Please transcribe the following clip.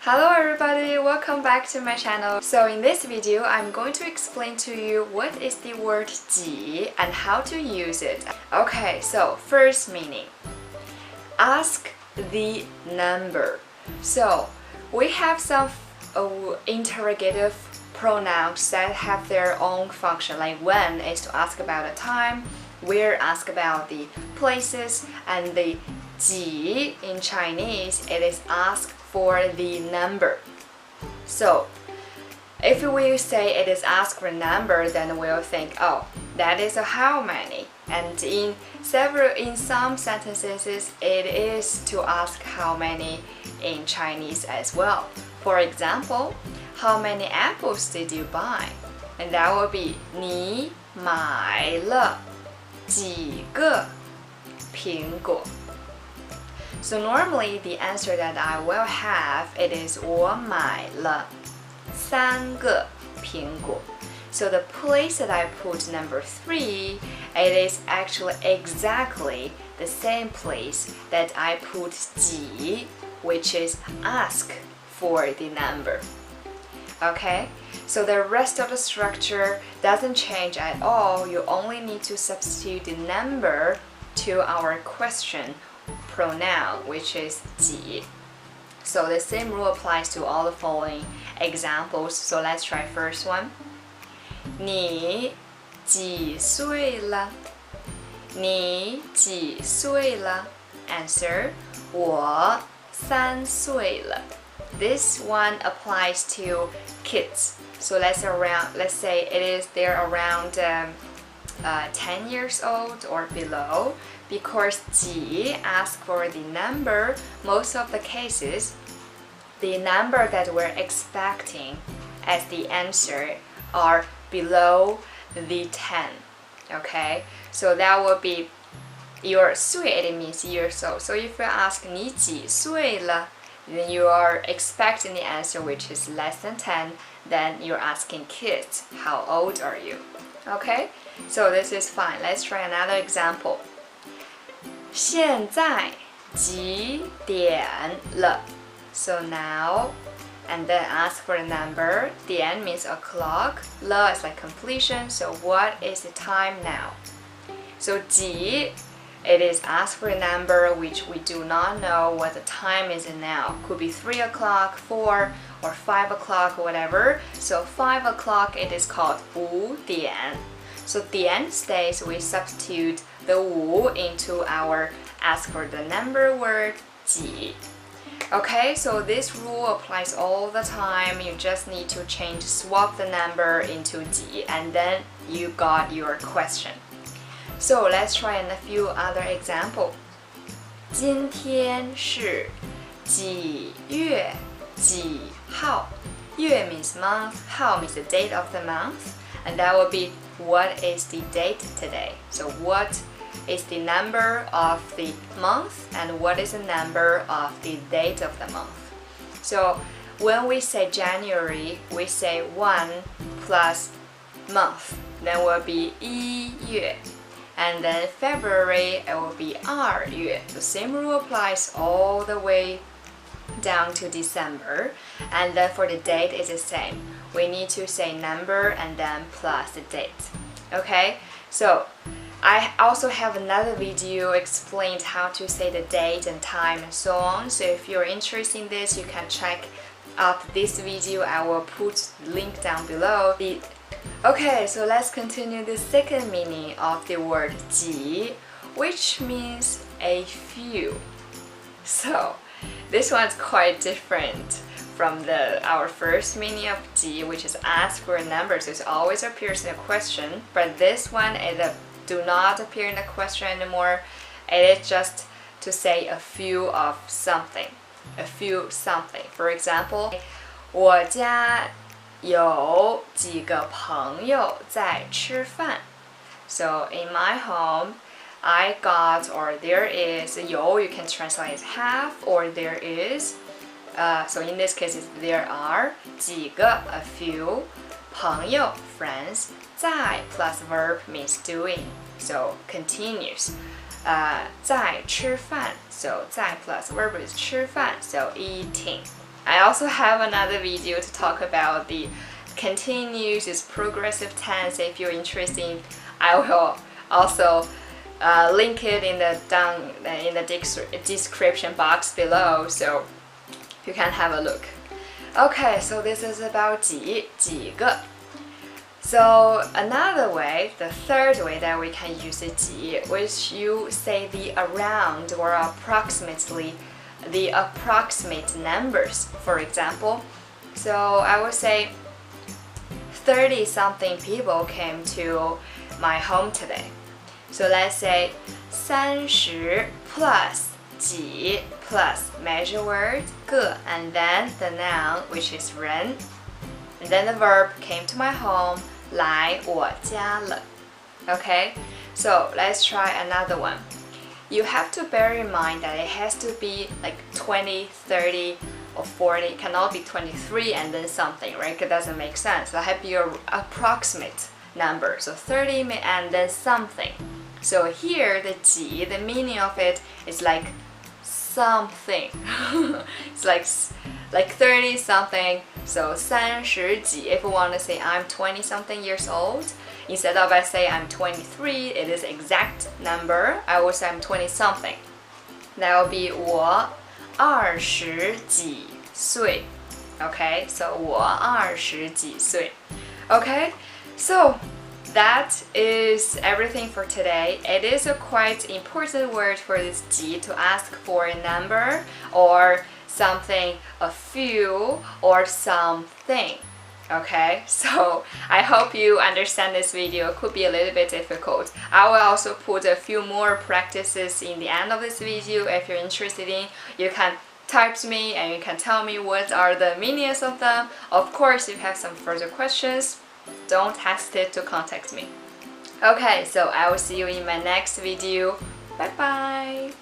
Hello everybody, welcome back to my channel. So in this video, I'm going to explain to you what is the word 几 and how to use it. Okay, so first meaning. Ask the number. So we have some interrogative pronouns that have their own function. Like when is to ask about a time, where ask about the places, and the 几 in Chinese it is ask for the number. So if we say it is ask for a number, then we'll think, oh, that is a how many. And in some sentences, it is to ask how many in Chinese as well. For example, how many apples did you buy? And that will be 你买了几个苹果? So normally the answer that I will have it is 我买了3个苹果. So the place that I put number 3, it is actually exactly the same place that I put 几, which is ask for the number. Okay, so the rest of the structure doesn't change at all. You only need to substitute the number to our question pronoun, which is 几. So the same rule applies to all the following examples. So let's try first one. 你几岁了? 你几岁了? Answer. 我3岁了. This one applies to kids. So let's say they're around 10 years old or below. Because 几 asks for the number, most of the cases, the number that we're expecting as the answer are below the 10. Okay, so that will be your 岁, it means years old. So if you ask 你几岁了, then you are expecting the answer which is less than 10. Then you're asking kids, how old are you? Okay, so this is fine. Let's try another example. 现在几点了? So now, and then ask for a number. 点 means o'clock. 了 is like completion. So what is the time now? So 几, it is ask for a number which we do not know what the time is now. Could be 3 o'clock, 4, or 5 o'clock, whatever. So 5 o'clock, it is called 5点. So 点 stays, we substitute the 5 into our ask for the number word 几. Okay, so this rule applies all the time. You just need to swap the number into 几, and then you got your question. So let's try a few other examples. 今天是几月几号? 月 means month, 号 means the date of the month, and that will be what is the date today. So what is the number of the month and what is the number of the date of the month. So when we say January, we say 1 plus month, then will be 一月. And then February, it will be 二月. The same rule applies all the way down to December. And then for the date, it's the same. We need to say number and then plus the date. Okay, so I also have another video explained how to say the date and time and so on. So if you're interested in this, you can check out this video. I will put the link down below. Okay, so let's continue the second meaning of the word 几, which means a few. So this one's quite different from our first meaning of 几, which is ask for a number. So it always appears in a question, but this one do not appear in the question anymore. It is just to say a few of something, a few something. For example, 我家有几个朋友在吃饭. So in my home, I got, or there is, 有 you can translate as have, or there is. So in this case, there are 几个 a few, 朋友 friends, 在 plus verb means doing, so continuous. 在吃饭, so 在 plus verb is 吃饭, so eating. I also have another video to talk about the continuous is progressive tense. If you're interested, I will also link it in the description box below, so you can have a look. Okay, so this is about 几个. So another way, the third way that we can use 几, which you say the around or approximately, the approximate numbers. For example, so I would say 30 something people came to my home today. So let's say 30 plus 几 plus measure word 个 and then the noun, which is 人, and then the verb came to my home, 来我家了. Okay, so let's try another one. You have to bear in mind that it has to be like 20, 30, or 40. It cannot be 23 and then something, right? It doesn't make sense. It has to be an approximate number. So 30 and then something. So here, the 几, the meaning of it is like something. It's like 30 something. So 30几, if we want to say I'm 20 something years old, instead of I say I'm 23, it is exact number. I will say I'm 20 something. That will be 我20几岁. Okay, so 我20几岁. Okay, so that is everything for today. It is a quite important word for this 几 to ask for a number or something, a few or something. Okay, so I hope you understand this video. It could be a little bit difficult. I will also put a few more practices in the end of this video. If you're interested in, you can type to me and you can tell me what are the meanings of them. Of course, if you have some further questions, don't hesitate to contact me. Okay, so I will see you in my next video. Bye bye!